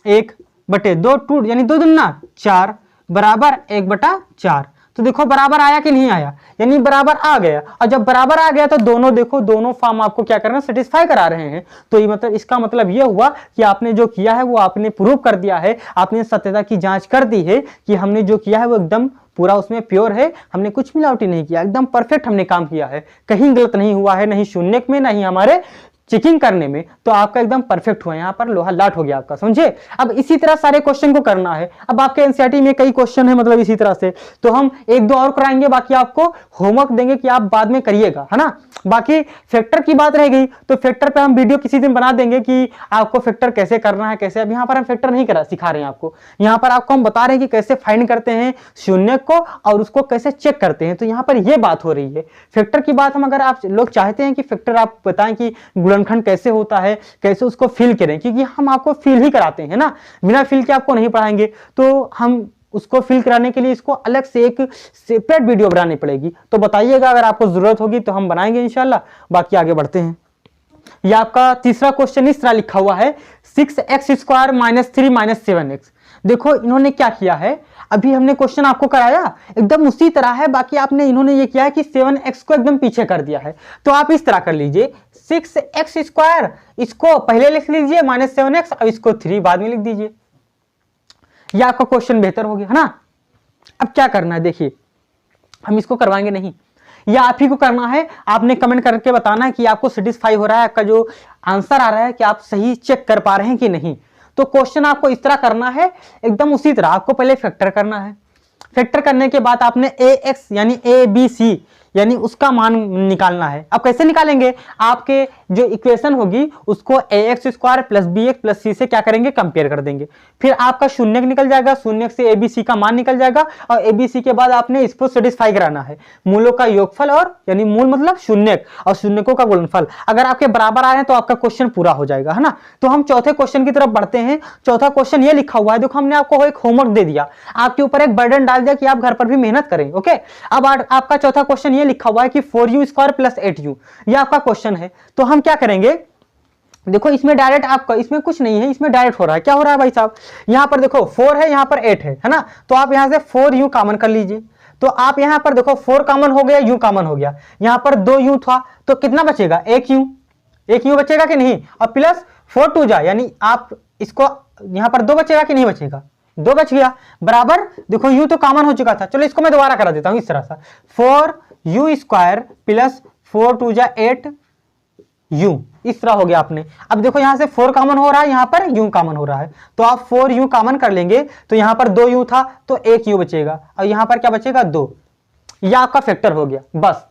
1/2 2 यानी 2 दूना 4 बराबर 1/4। तो देखो बराबर आया कि नहीं आया, यानी बराबर आ गया। और जब बराबर आ गया तो दोनों देखो दोनों फॉर्म आपको क्या करना, सेटिस्फाई करा रहे हैं। तो ये मतलब इसका मतलब ये हुआ कि आपने जो किया है वो आपने प्रूव कर दिया है, आपने सत्यता की जांच कर दी है कि हमने जो किया है वो एकदम पूरा उसमें प्योर है, हमने कुछ मिलावटी नहीं किया, एकदम परफेक्ट हमने काम किया है, कहीं गलत नहीं हुआ है, नहीं शून्य में नहीं हमारे चेकिंग करने में। तो आपका एकदम परफेक्ट हुआ, यहाँ पर लोहा लाट हो गया आपका, समझे। अब इसी तरह सारे क्वेश्चन को करना है। अब आपके एनसीईआरटी में कई क्वेश्चन है मतलब इसी तरह से, तो हम 1-2 और कराएंगे, बाकी आपको होमवर्क देंगे कि आप बाद में करिएगा, है ना। बाकी फैक्टर की बात रह गई तो फैक्टर पे हम वीडियो किसी दिन बना देंगे कि आपको फैक्टर कैसे करना है, कैसे। अब यहाँ पर हम फैक्टर नहीं करा सिखा रहे हैं आपको, यहाँ पर आपको हम बता रहे हैं कि कैसे फाइंड करते हैं शून्य को और उसको कैसे चेक करते हैं। तो यहाँ पर ये बात हो रही है फैक्टर की बात। हम अगर आप लोग चाहते हैं कि फैक्टर आप बताएं कि गुणनखंड कैसे होता है, कैसे उसको फील करें, क्योंकि हम आपको फील ही कराते हैं ना, बिना फील के आपको नहीं पढ़ाएंगे। तो हम उसको फील कराने के लिए इसको अलग से एक सेपरेट वीडियो बनानी पड़ेगी। तो बताइएगा अगर आपको जरूरत होगी तो हम बनाएंगे इंशाल्लाह। बाकी आगे बढ़ते हैं। ये आपका तीसरा क्वेश्चन इस तरह लिखा हुआ है 6x² - 3 - 7x। देखो इन्होंने क्या किया है, अभी हमने क्वेश्चन आपको कराया एकदम उसी तरह है, बाकी आपने इन्होंने ये किया है कि 7x को एकदम पीछे कर दिया है। तो आप इस तरह कर लीजिए 6x², इसको पहले लिख लीजिए -7x और इसको 3 बाद में लिख दीजिए। ये आपका क्वेश्चन बेहतर हो गया, है ना। अब क्या करना है देखिए, हम इसको करवाएंगे नहीं, या आप ही को करना है। आपने कमेंट करके बताना है कि आपको सेटिस्फाई हो रहा है, आपका जो आंसर आ रहा है कि आप सही चेक कर पा रहे हैं कि नहीं। तो क्वेश्चन आपको इस तरह करना है, एकदम उसी तरह। आपको पहले फैक्टर करना है, फैक्टर करने के बाद आपने ax यानी abc यानी उसका मान निकालना है। अब कैसे निकालेंगे, आपके जो इक्वेशन होगी उसको ax² + bx + c से क्या करेंगे, कंपेयर कर देंगे। फिर आपका शून्य निकल जाएगा, शून्य से abc का मान निकल जाएगा और abc के बाद आपने इसको सेटिस्फाई कराना है, मूलों का योगफल और यानी मूल मतलब शून्य और शून्यकों का गुणनफल। अगर आपके बराबर आ रहे हैं तो आपका क्वेश्चन पूरा हो जाएगा, है ना। तो हम चौथे क्वेश्चन की तरफ बढ़ते हैं। चौथा क्वेश्चन ये लिखा हुआ है, देखो हमने आपको एक होमवर्क दे दिया, आपके ऊपर एक बर्डन डाल दिया कि आप घर पर भी मेहनत करें। ओके, अब आपका चौथा क्वेश्चन ये लिखा हुआ है कि 4u² + 8u, ये आपका क्वेश्चन है। तो हम क्या करेंगे, देखो इसमें डायरेक्ट आपका, इसमें कुछ नहीं है, इसमें डायरेक्ट हो रहा है। क्या हो रहा है भाई साहब, यहाँ पर देखो 4 है, यहाँ पर 8 है ना। तो आप यहाँ से 4u कॉमन कर लीजिए। तो आप यहाँ पर देखो 4 कॉमन हो गया, u कॉमन हो गया, यहाँ पर 2u था तो कितना बचेगा, 1u बचेगा कि नहीं। और प्लस 4 2 जा यानी आप इसको यहाँ पर 2 बचेगा कि नहीं बचेगा, 2 बच गया, बराबर। देखो u तो कॉमन हो चुका था, चलो इसको मैं दोबारा करा देता हूं इस तरह से 4u² + 4 2 जा 8u, इस तरह हो गया आपने। अब देखो यहां से 4 कॉमन हो रहा है, यहां पर u कॉमन हो रहा है, तो आप 4u कॉमन कर लेंगे तो यहां पर 2u था तो 1u बचेगा और यहां पर क्या बचेगा, 2। यह आपका फैक्टर हो गया, बस।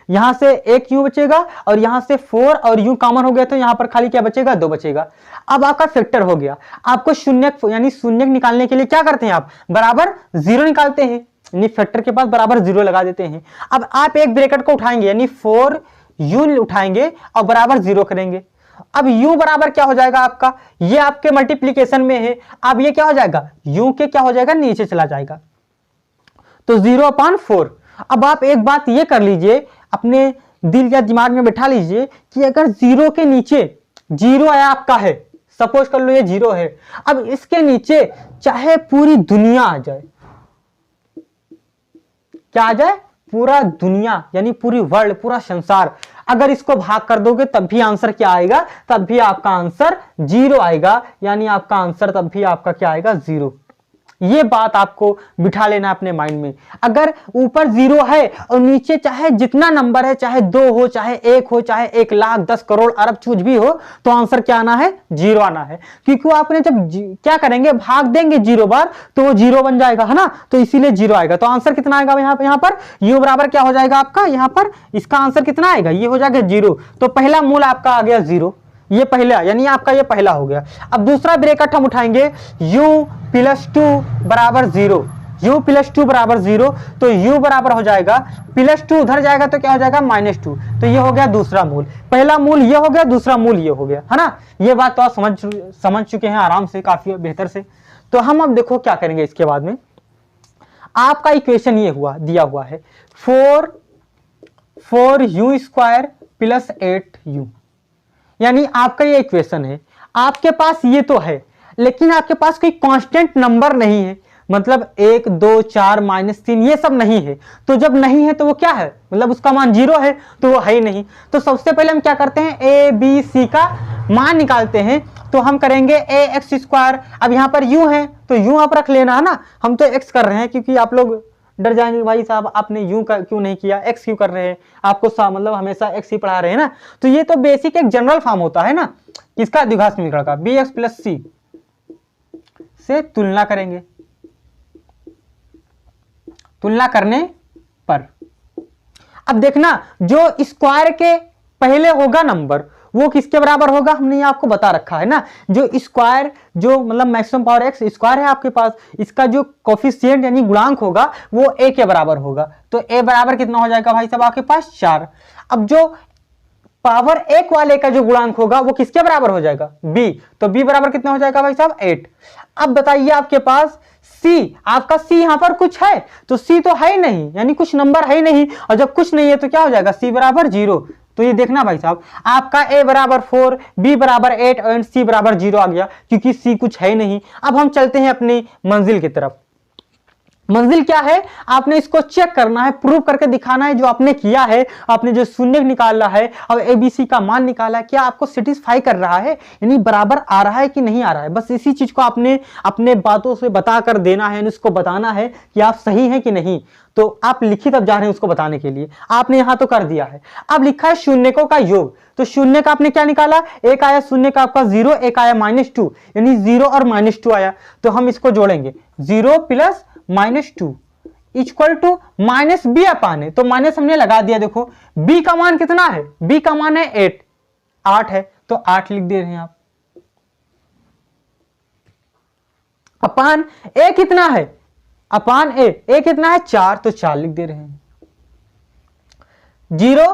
यहां से 1u बचेगा और यहां से 4 और u कॉमन हो गया तो यहां पर खाली क्या बचेगा, 2 बचेगा। अब आपका फैक्टर हो गया। आपको शून्य यानी शून्य निकालने के लिए क्या करते हैं, आप बराबर 0 निकालते हैं, यानी फैक्टर के पास बराबर 0 लगा देते हैं। अब आप एक ब्रैकेट को उठाएंगे यानी 4u उठाएंगे और बराबर 0 करेंगे। अब u बराबर क्या हो जाएगा आपका, ये आपके मल्टीप्लीकेशन में है, अब ये क्या हो जाएगा, u के क्या हो जाएगा, नीचे चला जाएगा, तो 0/4। अब आप एक बात ये कर लीजिए, अपने दिल या दिमाग में बैठा लीजिए कि अगर 0 के नीचे 0 आया आपका है, सपोज कर लो ये 0 है, अब इसके नीचे चाहे पूरी दुनिया आ जाए, क्या आ जाए, पूरा दुनिया यानी पूरी वर्ल्ड, पूरा संसार, अगर इसको भाग कर दोगे तब भी आंसर क्या आएगा, तब भी आपका आंसर 0 आएगा, यानी आपका आंसर तब भी आपका क्या आएगा, 0। ये बात आपको बिठा लेना अपने माइंड में। अगर ऊपर 0 है और नीचे चाहे जितना नंबर है, चाहे 2 हो, चाहे 1 हो, चाहे 1 लाख 10 करोड़ अरब कुछ भी हो, तो आंसर क्या आना है, 0 आना है। क्योंकि आपने जब क्या करेंगे, भाग देंगे 0 बार तो वो 0 बन जाएगा, है ना, तो इसीलिए 0 आएगा। तो आंसर कितना आएगा यहाँ पर u बराबर क्या हो जाएगा आपका, यहाँ पर इसका आंसर कितना आएगा, ये हो जाएगा 0। तो पहला मूल आपका आ गया 0, ये पहला यानी आपका ये पहला हो गया। अब दूसरा ब्रैकेट हम उठाएंगे u + 2 = 0, u प्लस 2 बराबर 0, तो u बराबर हो जाएगा प्लस 2 उधर जाएगा तो क्या हो जाएगा -2, तो ये हो गया दूसरा मूल। पहला मूल ये हो गया, दूसरा मूल ये हो गया, है ना। ये बात तो आप समझ चुके हैं आराम से, काफी बेहतर से। तो हम अब देखो क्या करेंगे इसके बाद में। आपका इक्वेशन ये दिया हुआ है 4u स्क्वायर प्लस 8u, यानी आपका ये इक्वेशन है। आपके पास ये तो है, लेकिन आपके पास कोई कांस्टेंट नंबर नहीं है, मतलब 1 2 4 -3 ये सब नहीं है। तो जब नहीं है तो वो क्या है, मतलब उसका मान 0 है, तो वो है ही नहीं। तो सबसे पहले हम क्या करते हैं, a b c का मान निकालते हैं। तो हम करेंगे ax स्क्वायर, अब यहाँ पर u है तो u आप रख लेना, है ना। हम तो x कर रहे हैं, क्योंकि आप लोग डर जाएंगे भाई साहब आपने यूं क्यों नहीं किया, x क्यों कर रहे हैं, आपको मतलब हमेशा x ही पढ़ा रहे हैं ना। तो ये तो बेसिक एक जनरल फॉर्म होता है ना, किसका, द्विघात समीकरण का। bx प्लस c से तुलना करेंगे, तुलना करने पर अब देखना जो स्क्वायर के पहले होगा नंबर वो किसके बराबर होगा, हमने ये आपको बता रखा है ना। जो स्क्वायर, जो मतलब मैक्सिमम पावर एक्स स्क्वायर है आपके पास, इसका जो कोफिशिएंट यानी गुणांक होगा वो a के बराबर होगा। तो a बराबर कितना हो जाएगा भाई साहब आपके पास 4। अब जो पावर 1 वाले का जो गुणांक होगा वो किसके बराबर हो जाएगा, b। तो b बराबर कितना हो जाएगा भाई साहब 8। अब बताइए आपके पास c, आपका c यहां पर कुछ है, तो c तो है ही नहीं, यानी कुछ नंबर है ही नहीं। और जब कुछ नहीं है तो क्या हो जाएगा, c बराबर 0। तो ये देखना भाई साहब आपका a बराबर 4, b बराबर 8 और c बराबर 0 आ गया, क्योंकि c कुछ है ही नहीं। अब हम चलते हैं अपनी मंजिल की तरफ। मंजिल क्या है, आपने इसको चेक करना है, प्रूव करके दिखाना है। जो आपने किया है, आपने जो शून्य निकाला है और एबीसी का मान निकाला है, क्या आपको सेटिस्फाई कर रहा है, यानी बराबर आ रहा है कि नहीं आ रहा है। बस इसी चीज को आपने अपने बातों से बता कर देना है, उसको बताना है कि आप सही हैं कि नहीं। तो आप लिखित अब जा रहे हैं उसको बताने के लिए, आपने यहां तो कर दिया है। अब लिखा है शून्यकों का योग, तो शून्य का आपने क्या निकाला, एक आया शून्य का आपका 0, एक आया -2, यानी 0 और -2 आया। तो हम इसको जोड़ेंगे, 0 प्लस -2 इक्वल टू -b अपान है। तो माइनस हमने लगा दिया। देखो b का मान कितना है, b का मान है 8 है, तो 8 लिख दे रहे हैं आप। अपान a कितना है, अपान a कितना है 4, तो 4 लिख दे रहे हैं। 0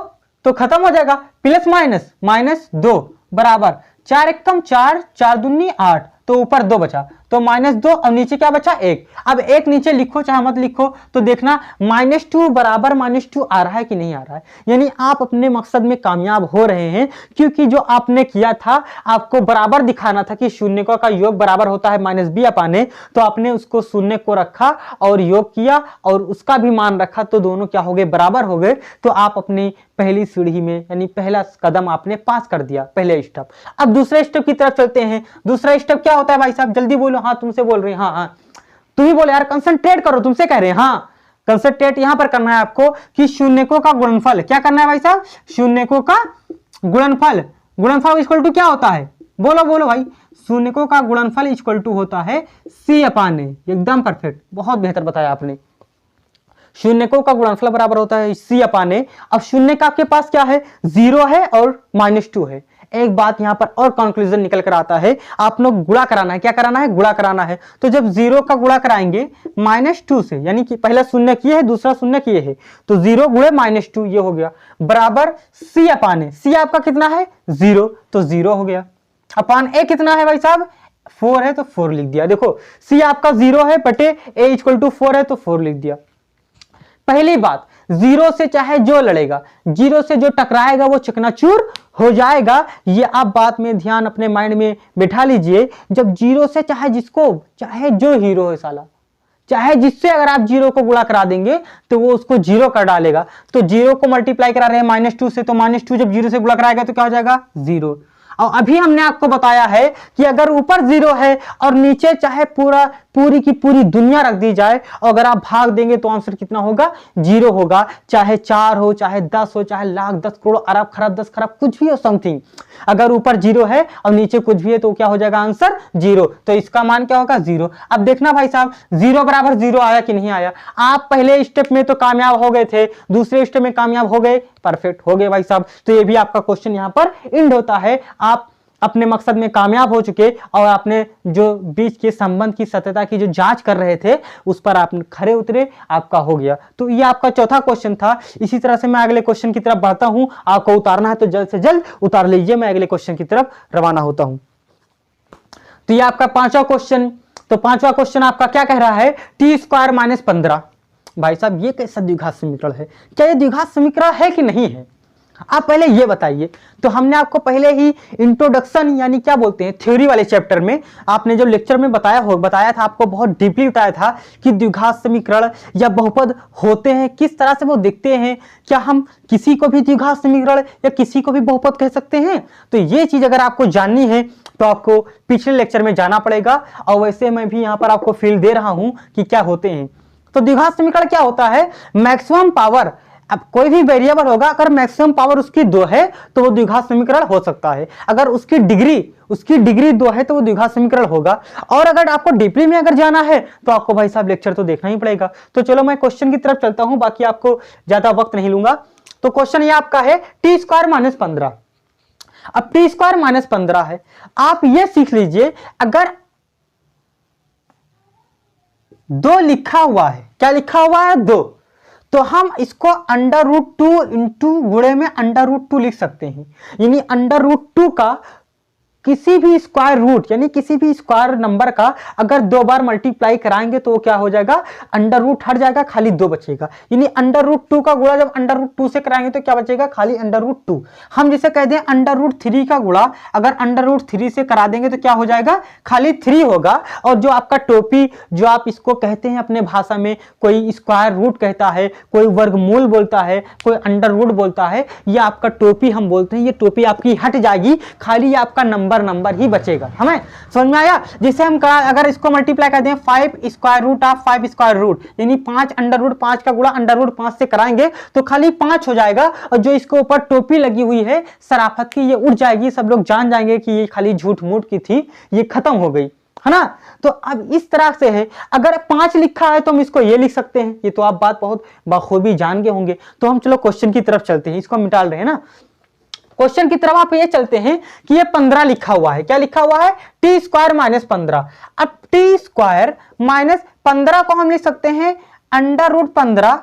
तो खत्म हो जाएगा, प्लस -2 बराबर 4 एकम 4, 4 दूनी 8, तो ऊपर 2 बचा, तो -2 और नीचे क्या बचा 1। अब 1 नीचे लिखो चाहे मत लिखो, तो देखना -2 बराबर -2 आ रहा है कि नहीं आ रहा है। यानी आप अपने मकसद में कामयाब हो रहे हैं, क्योंकि जो आपने किया था आपको बराबर दिखाना था कि शून्यकों का योग बराबर होता है -b अपान a, तो आपने उसको शून्य को रखा और योग किया और उसका भी मान रखा, तो दोनों क्या हो गए, बराबर हो गए। तो आप अपनी पहली सीढ़ी में यानी पहला कदम आपने पास कर दिया, पहले स्टेप। अब दूसरे स्टेप की तरफ चलते हैं। दूसरा स्टेप क्या होता है भाई साहब, जल्दी बोलो। हाँ तुमसे बोल रहे हैं, हाँ तुम ही बोले यार, कंसंट्रेट करो, तुमसे कह रहे हैं। हाँ कंसंट्रेट यहां पर करना है आपको कि शून्यकों का गुणनफल, क्या करना है भाई साहब, शून्यकों का गुणनफल। गुणनफल इक्वल टू क्या होता है, बोलो बोलो भाई, शून्यकों का गुणनफल इक्वल टू होता है c अपान a। एकदम परफेक्ट, बहुत बेहतर बताया आपने। शून्यकों का गुणनफल बराबर होता है c अपान a। अब शून्य का आपके पास क्या है, 0 है और -2 है। एक बात यहां पर और कंक्लूजन निकल कर आता है, आप लोग गुणा कराना है। क्या कराना है, गुणा कराना है। तो जब 0 का गुणा कराएंगे -2 से, यानी कि पहला शून्य किए है दूसरा शून्य किए है, तो 0 गुणे -2 ये हो गया, बराबर c अपान a। c आपका कितना है 0, तो 0 हो गया। अपान a कितना है भाई साहब 4 है, तो 4 लिख दिया। देखो c आपका 0 है बटे a इक्वल टू 4 है, तो 4 लिख दिया। पहली बात, 0 से चाहे जो लड़ेगा, 0 से जो टकराएगा वो चकनाचूर हो जाएगा। ये आप बात में ध्यान अपने माइंड में बिठा लीजिए। जब 0 से चाहे जिसको, चाहे जो हीरो है साला, चाहे जिससे अगर आप 0 को गुणा करा देंगे तो वो उसको 0 कर डालेगा। तो 0 को मल्टीप्लाई करा रहे हैं -2 से, तो -2 जब 0 से गुणा कराएगा तो क्या हो जाएगा 0। और अभी हमने आपको बताया है कि अगर ऊपर 0 है और नीचे चाहे पूरी की पूरी दुनिया रख दी जाए और अगर आप भाग देंगे तो आंसर कितना होगा 0 होगा। चाहे 4 हो, चाहे 10 हो, चाहे लाख, 10 करोड़, अरब, खरब, 10 खरब, कुछ भी हो, समथिंग। अगर ऊपर 0 है और नीचे कुछ भी है तो क्या हो जाएगा आंसर 0। तो इसका मान क्या होगा 0। अब देखना भाई साहब 0 बराबर 0 आया कि नहीं आया। आप पहले स्टेप में तो कामयाब हो गए थे, दूसरे स्टेप में कामयाब हो गए, परफेक्ट हो गए भाई साहब। तो ये भी आपका क्वेश्चन यहां पर एंड होता है। आप अपने मकसद में कामयाब हो चुके और अपने जो बीच के संबंध की सत्यता की जो जांच कर रहे थे उस पर आप खरे उतरे, आपका हो गया। तो ये आपका चौथा क्वेश्चन था। इसी तरह से मैं अगले क्वेश्चन की तरफ बढ़ता हूं। आपको उतारना है तो जल्द से जल्द उतार लीजिए, मैं अगले क्वेश्चन की तरफ रवाना होता हूं। तो ये आपका पांचवा क्वेश्चन। तो पांचवा क्वेश्चन आपका क्या कह रहा है, टी स्क्वायर माइनस 15। भाई साहब ये कैसा द्विघात समीकरण है, क्या ये द्विघात समीकरण है कि नहीं है, आप पहले ये बताइए। तो हमने आपको पहले ही इंट्रोडक्शन यानी क्या बोलते हैं थ्योरी वाले चैप्टर में आपने जो लेक्चर में बताया था, आपको बहुत डीपली बताया था कि द्विघात समीकरण या बहुपद होते हैं, किस तरह से वो दिखते हैं, क्या हम किसी को भी द्विघात समीकरण या किसी को भी बहुपद कह सकते हैं। तो ये चीज अगर आपको जाननी है तो आपको पिछले लेक्चर में जाना पड़ेगा, और वैसे मैं भी यहाँ पर आपको फील दे रहा हूं कि क्या होते हैं। तो द्विघात समीकरण क्या होता है, मैक्सिमम पावर, अब कोई भी वेरिएबल होगा अगर मैक्सिमम पावर उसकी 2 है तो वो द्विघात समीकरण हो सकता है, अगर उसकी डिग्री 2 है तो वो द्विघात समीकरण होगा। और अगर आपको डीपली में अगर जाना है तो आपको भाई साहब लेक्चर तो देखना ही पड़ेगा। तो चलो मैं क्वेश्चन की तरफ चलता हूं, बाकी आपको ज्यादा वक्त नहीं लूंगा। तो क्वेश्चन ये आपका है टी स्क्वायर माइनस 15। अब टी स्क्वायर माइनस 15 है, आप ये सीख लीजिए अगर 2 लिखा हुआ है, क्या लिखा हुआ है 2, तो हम इसको √2 इंटू गुणे में √2 लिख सकते हैं। यानी √2 का किसी भी स्क्वायर रूट यानी किसी भी स्क्वायर नंबर का अगर 2 बार मल्टीप्लाई कराएंगे तो वो क्या हो जाएगा, अंडर रूट हट जाएगा, खाली 2 बचेगा। यानी √2 का गुणा जब √2 से कराएंगे तो क्या बचेगा, खाली √2। हम जिसे कह दें √3 का गुणा अगर √3 से करा देंगे तो क्या हो जाएगा, खाली 3 होगा। और जो आपका टोपी, जो आप इसको कहते हैं अपने भाषा में, कोई स्क्वायर रूट कहता है, कोई वर्गमूल बोलता है, कोई अंडर रूट बोलता है, ये आपका टोपी हम बोलते हैं, ये टोपी आपकी हट जाएगी, खाली ये आपका नंबर ही बचेगा। हमें समझ में आया। जैसे हम अगर इसको मल्टीप्लाई कर दें 5 square root of 5 square root, यानी 5 √5 का गुणा √5 से कराएंगे तो खाली 5 हो जाएगा। और जो इसके ऊपर टोपी लगी हुई है शराफत की, ये उड़ जाएगी, सब लोग जान जाएंगे कि ये खाली झूठ मूठ की थी, ये खत्म हो गई, है ना। तो अब इस तरह से है, अगर 5 लिखा है तो हम इसको ये लिख सकते हैं, ये तो आप बात बहुत बखूबी जान गए होंगे। तो हम चलो क्वेश्चन की तरफ चलते हैं, इसको मिटा रहे हैं ना। क्वेश्चन की तरफ आप ये चलते हैं कि ये 15 लिखा हुआ है, क्या लिखा हुआ है, टी स्क्वायर माइनस 15। अब टी स्क्वायर माइनस 15 को हम लिख सकते हैं √15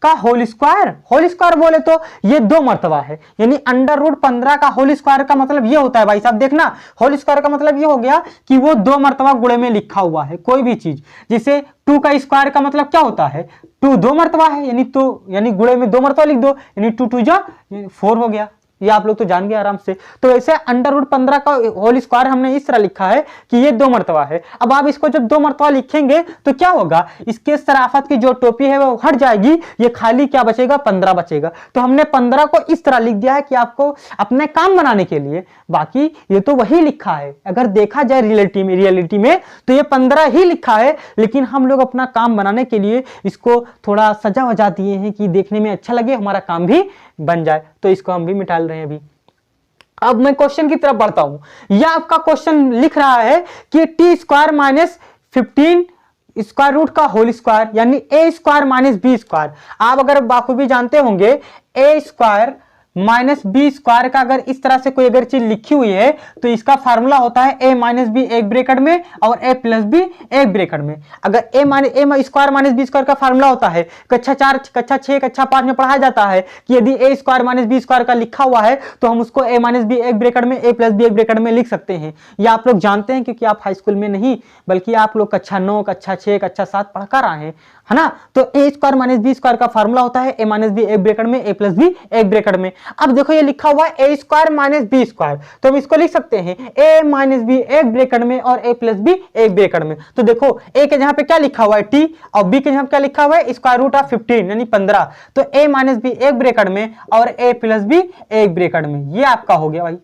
का होल स्क्वायर बोले तो ये 2 मर्तबा है, यानी √15 का होल स्क्वायर का मतलब ये होता है भाई साहब, देखना होल स्क्वायर का मतलब ये हो गया कि वो 2 मर्तबा गुणे में लिखा हुआ है कोई भी चीज। जैसे 2 का स्क्वायर का मतलब क्या होता है, 2 2 मर्तबा है, यानी गुणे में 2 मर्तबा लिख दो, यानी 2 2 जा 4 हो गया। ये आप लोग तो जान गए आराम से। तो वैसे √15 का होल स्क्वायर हमने इस तरह लिखा है कि ये 2 मर्तबा है। अब आप इसको जब 2 मर्तबा लिखेंगे तो क्या होगा, इसके शराफत की जो टोपी है वो हट जाएगी, ये खाली क्या बचेगा, 15 बचेगा। तो हमने 15 को इस तरह लिख दिया है कि आपको अपने काम बनाने के लिए, बाकी ये तो वही लिखा है। अगर देखा जाए रियलिटी में तो ये 15 ही लिखा है, लेकिन हम लोग अपना काम बनाने के लिए इसको थोड़ा सजा वजा दिए हैं कि देखने में अच्छा लगे, हमारा काम भी बन जाए, तो इसको हम भी मिटा रहे हैं अभी। अब मैं क्वेश्चन की तरफ बढ़ता हूं। यह आपका क्वेश्चन लिख रहा है कि T square minus 15 square root का होल स्क्वायर, यानी A square minus B square. आप अगर बाखूबी जानते होंगे A square minus B square का अगर इस तरह से कोई अगर चीज लिखी हुई है तो इसका फार्मूला होता है a माइनस बी एक ब्रैकेट में और a प्लस बी एक ब्रैकेट में। अगर a square minus B square का फार्मूला होता है, कक्षा 4, कक्षा 6, कक्षा 5 में पढ़ाया जाता है कि यदि a square minus B square का लिखा हुआ है तो हम उसको a माइनस बी एक ब्रैकेट में a प्लस बी एक ब्रैकेट में लिख सकते हैं। ये आप लोग जानते हैं क्योंकि आप हाई स्कूल में नहीं बल्कि आप लोग कक्षा 9, कक्षा 6, कक्षा 7 पढ़कर आए हैं, है ना। तो a square minus B square का फार्मूला होता है a माइनस बी एक ब्रैकेट में a प्लस बी एक ब्रैकेट में। अब देखो ये लिखा हुआ है a square minus B square, तो हम इसको लिख सकते हैं a माइनस बी एक ब्रैकेट में और a प्लस बी एक ब्रैकेट में। तो देखो a के जहां पे क्या लिखा हुआ है t और b के जहां पे क्या लिखा हुआ है स्क्वायर रूट ऑफ 15 यानी 15। तो a माइनस बी एक ब्रैकेट में और a प्लस बी एक ब्रैकेट में, ये आपका हो गया भाई।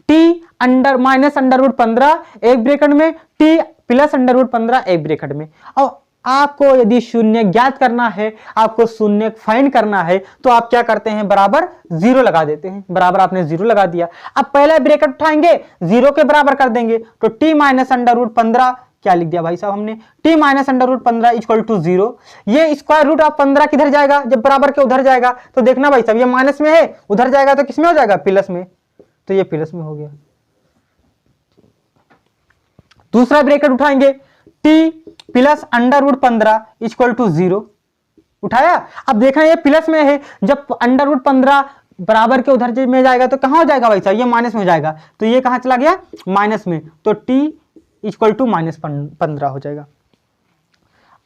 t माइनस √15 एक ब्रैकेट में, t प्लस √15 एक ब्रैकेट में। और आपको यदि शून्य ज्ञात करना है, आपको शून्य फाइंड करना है तो आप क्या करते हैं, बराबर 0 लगा देते हैं। बराबर आपने 0 लगा दिया। अब पहला ब्रैकेट उठाएंगे 0 के बराबर कर देंगे, तो t माइनस √15 क्या लिख दिया भाई साहब हमने, t माइनस √15 इक्वल टू 0। ये स्क्वायर रूट ऑफ 15 किधर जाएगा, जब बराबर के उधर जाएगा तो देखना भाई साहब ये माइनस में है, उधर जाएगा तो किसमें हो जाएगा, प्लस में। तो ये प्लस में हो गया। दूसरा ब्रैकेट उठाएंगे, t प्लस √15 इक्वल टू 0 उठाया। अब देखना ये प्लस में है, जब √15 बराबर के उधर में जाएगा तो कहां हो जाएगा भाई साहब, ये माइनस में हो जाएगा, तो ये कहां चला गया, माइनस में, तो t इक्वल टू -15 हो जाएगा।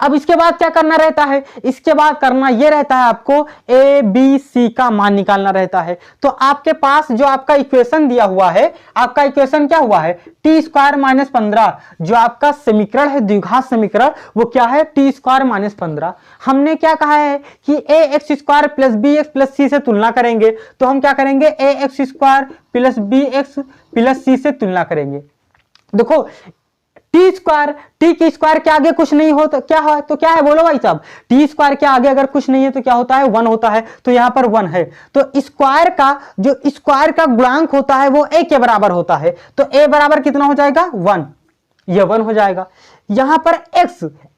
अब इसके बाद क्या करना रहता है, इसके बाद करना ये रहता है आपको a b c का मान निकालना रहता है। तो आपके पास जो आपका इक्वेशन दिया हुआ है, आपका इक्वेशन क्या हुआ है, t² - 15, जो आपका समीकरण है द्विघात समीकरण, वो क्या है, t² - 15। हमने क्या कहा है कि ax² + bx + c से तुलना करेंगे, तो हम क्या करेंगे, ax² + bx + c से तुलना करेंगे। देखो t की स्क्वायर के आगे कुछ नहीं हो तो क्या है, तो क्या है बोलो भाई साहब, t² के आगे अगर कुछ नहीं है तो क्या होता है, 1 होता है, तो यहां पर 1 है, तो स्क्वायर का जो स्क्वायर का गुणांक होता है वो a के बराबर होता है, तो a बराबर कितना हो जाएगा, 1, ये 1 हो जाएगा। यहां पर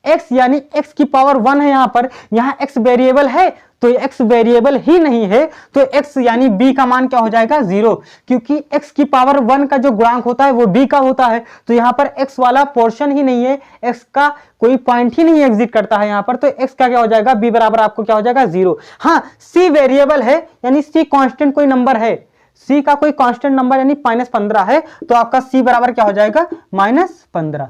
x यानी x की पावर 1 है, यहां पर, यहां x वेरिएबल है, तो x वेरिएबल ही नहीं है, तो x यानी b का मान क्या हो जाएगा, 0, क्योंकि x की पावर 1 का जो गुणांक होता है वो b का होता है, तो यहां पर x वाला पोर्शन ही नहीं है, x का कोई पॉइंट ही नहीं एग्जिट करता है यहां पर, तो x का क्या हो जाएगा, b बराबर आपको क्या हो जाएगा, 0। हाँ, c वेरिएबल है, यानी c कांस्टेंट कोई नंबर है, c का कोई कांस्टेंट नंबर यानी -15 है, तो आपका c बराबर क्या हो जाएगा, -15।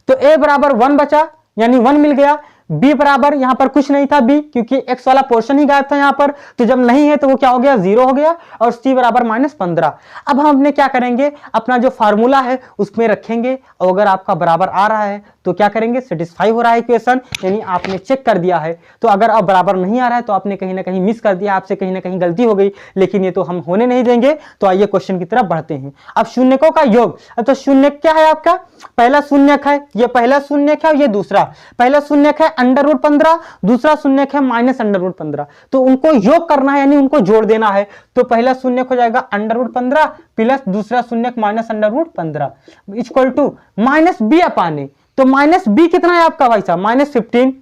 तो a बराबर 1 बचा, यानी 1 मिल गया। b बराबर, यहां पर कुछ नहीं था b, क्योंकि x वाला पोर्शन ही गायब था यहां पर, तो जब नहीं है तो वो क्या हो गया, 0 हो गया, और c बराबर -15। अब हम अपने क्या करेंगे, अपना जो फार्मूला है उसमें रखेंगे, और अगर आपका बराबर आ रहा है तो क्या करेंगे, सेटिस्फाई हो रहा है इक्वेशन, यानी आपने चेक कर दिया है। तो अगर अब बराबर नहीं आ रहा है तो आपने कहीं ना कहीं मिस कर दिया, आपसे कहीं ना कहीं गलती हो गई, लेकिन ये तो हम होने नहीं देंगे। तो आइए क्वेश्चन की तरफ बढ़ते हैं। अब शून्यकों का योग, तो शून्यक क्या है आपका, पहला शून्यक है, ये पहला शून्यक है और ये दूसरा। पहला शून्यक है √15, दूसरा शून्यक है -√15, तो उनको योग करना है, यानी उनको जोड़ देना है। तो पहला शून्यक हो जाएगा √15 प्लस दूसरा शून्यक -√15 इक्वल टू -b/a। तो -b कितना है आपका भाई साहब, -15,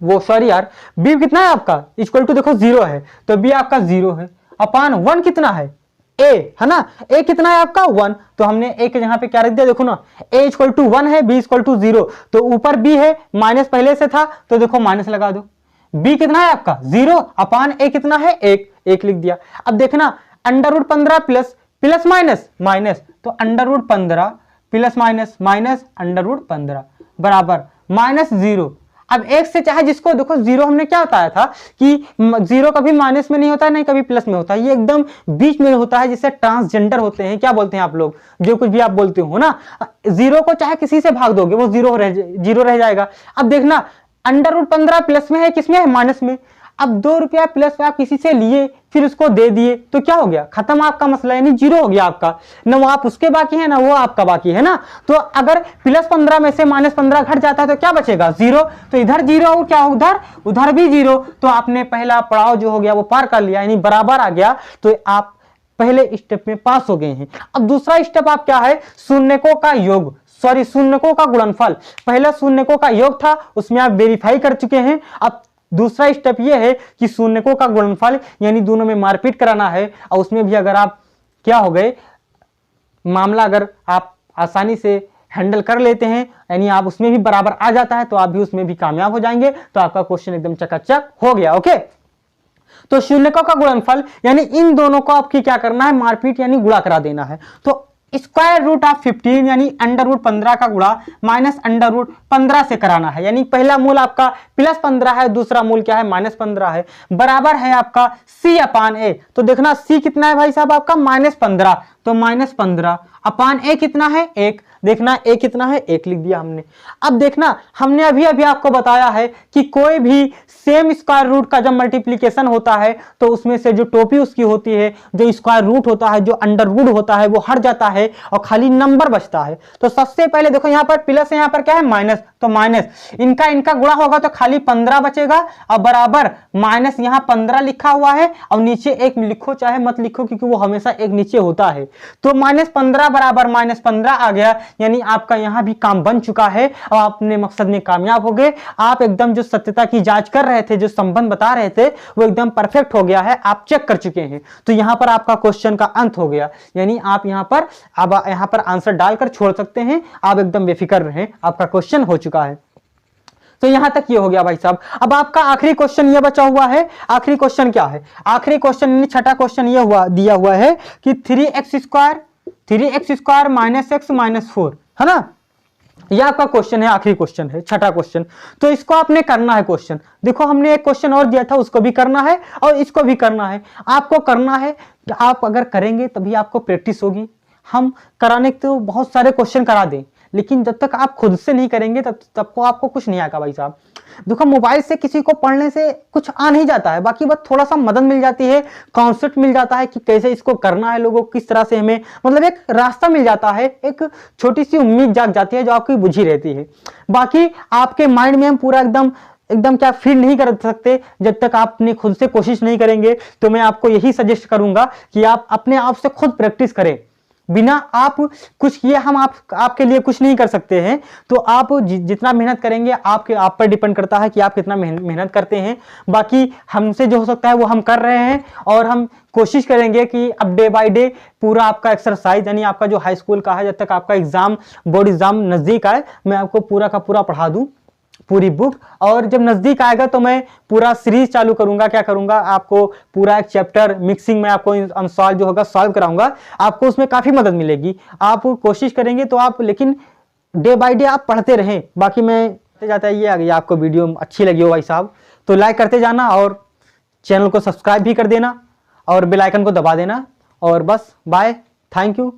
वो सॉरी यार, b कितना है आपका, इक्वल टू देखो 0 है, तो b आपका 0 है, अपान 1 कितना है, a है ना, a कितना है आपका 1, तो हमने a के यहाँ पे क्या रख दिया, देखो ना, a इक्वल टू 1 है, b इक्वल टू 0, तो ऊपर b है, माइनस पहले से था, तो देखो माइनस लगा दो। b कितना है आपका 0, अपान a कितना है 1 लिख दिया। अब देखना √15 प्लस माइनस, तो √15 प्लस माइनस √15 बराबर -0। अब एक से चाहे जिसको, देखो 0 हमने क्या बताया था कि 0 कभी माइनस में नहीं होता है, नहीं कभी प्लस में होता है, ये एकदम बीच में होता है, जिसे ट्रांसजेंडर होते हैं, क्या बोलते हैं आप लोग, जो कुछ भी आप बोलते हो ना, 0 को चाहे किसी से भाग दोगे वो 0 रह जाएगा। अब देखना √15 प्लस में है, किसमें है, माइनस में। अब 2 रुपया प्लस आप किसी से लिए, फिर उसको दे दिए, तो क्या हो गया, खत्म आपका मसला, यानी 0 हो गया आपका, ना वो आप उसके बाकी है ना वो आपका बाकी है ना। तो अगर +15 में से -15 घट जाता है तो क्या बचेगा, 0, तो इधर 0 और क्या उधर भी 0, तो आपने पहला पड़ाव जो हो गया वो पार कर लिया, यानी बराबर आ गया, तो आप पहले स्टेप में पास हो गए हैं। अब दूसरा स्टेप आप क्या है, शून्यकों का योग, सॉरी शून्यकों का गुणनफल। पहला शून्यकों का योग था, उसमें आप वेरीफाई कर चुके हैं। अब दूसरा स्टेप ये है कि शून्यकों का गुणनफल, यानी दोनों में मारपीट कराना है, और उसमें भी अगर आप क्या हो गए, मामला अगर आप आसानी से हैंडल कर लेते हैं, यानी आप उसमें भी बराबर आ जाता है, तो आप भी उसमें भी कामयाब हो जाएंगे, तो आपका क्वेश्चन एकदम चकाचक हो गया। ओके, तो शून्यकों का गुणनफल यानी इन दोनों को आपकी क्या करना है, मारपीट यानी गुणा करा देना है। तो √15 यानी √15 का गुणा -√15 से कराना है, यानी पहला मूल आपका +15 है, दूसरा मूल क्या है, -15 है, बराबर है आपका c/a। तो देखना c कितना है भाई साहब आपका -15, तो -15 अपान a कितना है 1, देखना a कितना है 1 लिख दिया हमने। अब देखना हमने अभी आपको बताया है कि कोई भी सेम स्क्वायर रूट का जब मल्टीप्लीकेशन होता है तो उसमें से जो टोपी उसकी होती है, जो स्क्वायर रूट होता है, जो अंडर रूट होता है, वो हट जाता है, है और खाली नंबर बचता है। तो सबसे पहले देखो यहाँ पर प्लस है, यहाँ पर क्या है माइनस, तो माइनस इनका गुणा होगा तो खाली 15 बचेगा और बराबर माइनस यहाँ 15 लिखा हुआ है और नीचे एक लिखो चाहे मत लिखो क्योंकि वो हमेशा एक नीचे होता है। तो -15 बराबर -15 आ गया, यानी आपका यहाँ भी काम बन चुका है और आप अपने मकसद में कामयाब हो गए। आप एकदम जो सत्यता की जांच कर रहे थे, जो संबंध बता रहे थे वो एकदम परफेक्ट हो गया है, आप चेक कर चुके हैं। तो यहाँ पर आपका क्वेश्चन का अंत हो गया, यानी आप यहाँ पर अब यहाँ पर आंसर डालकर छोड़ सकते हैं, आप एकदम बेफिक्र रहें, आपका क्वेश्चन हो चुका है। तो यहां तक ये हो गया भाई साहब। अब आपका आखिरी क्वेश्चन ये बचा हुआ है। आखिरी क्वेश्चन क्या है? आखिरी क्वेश्चन छठा क्वेश्चन ये दिया हुआ है कि 3x square minus x minus 4, है ना? यह आपका क्वेश्चन है, आखिरी क्वेश्चन है, छठा क्वेश्चन। तो इसको आपने करना है क्वेश्चन। देखो हमने एक क्वेश्चन और दिया था, उसको भी करना है और इसको भी करना है। आपको करना है, आप अगर करेंगे तभी आपको प्रैक्टिस होगी। हम कराने के तो बहुत सारे क्वेश्चन करा दें, लेकिन जब तक आप खुद से नहीं करेंगे तब को आपको कुछ नहीं आएगा भाई साहब। देखो मोबाइल से किसी को पढ़ने से कुछ आ नहीं जाता है, बाकी बस थोड़ा सा मदद मिल जाती है, कॉन्सेप्ट मिल जाता है कि कैसे इसको करना है, लोगों को किस तरह से हमें मतलब एक रास्ता मिल जाता है, एक छोटी सी उम्मीद जाग जाती है जो आपकी बुझी रहती है। बाकी आपके माइंड में हम पूरा एकदम क्या फील नहीं कर सकते जब तक आप अपनी खुद से कोशिश नहीं करेंगे। तो मैं आपको यही सजेस्ट करूंगा कि आप अपने आप से खुद प्रैक्टिस करें। बिना आप कुछ किए हम आपके लिए कुछ नहीं कर सकते हैं। तो आप जितना मेहनत करेंगे आप पर डिपेंड करता है कि आप कितना मेहनत करते हैं। बाकी हमसे जो हो सकता है वो हम कर रहे हैं और हम कोशिश करेंगे कि अब डे बाय डे पूरा आपका एक्सरसाइज, यानी आपका जो हाई स्कूल का है, जब तक आपका एग्जाम बोर्ड एग्जाम नजदीक आए मैं आपको पूरा का पूरा पढ़ा दूं, पूरी बुक। और जब नजदीक आएगा तो मैं पूरा सीरीज चालू करूंगा। क्या करूंगा, आपको पूरा एक चैप्टर मिक्सिंग में आपको अनुसार जो होगा सॉल्व कराऊंगा, आपको उसमें काफी मदद मिलेगी। आप कोशिश करेंगे तो आप, लेकिन डे बाय डे आप पढ़ते रहें। बाकी मैं जाता है ये आ गई, आपको वीडियो अच्छी लगी हो भाई साहब तो लाइक करते जाना और चैनल को सब्सक्राइब भी कर देना और बेल आइकन को दबा देना। और बस बाय, थैंक यू।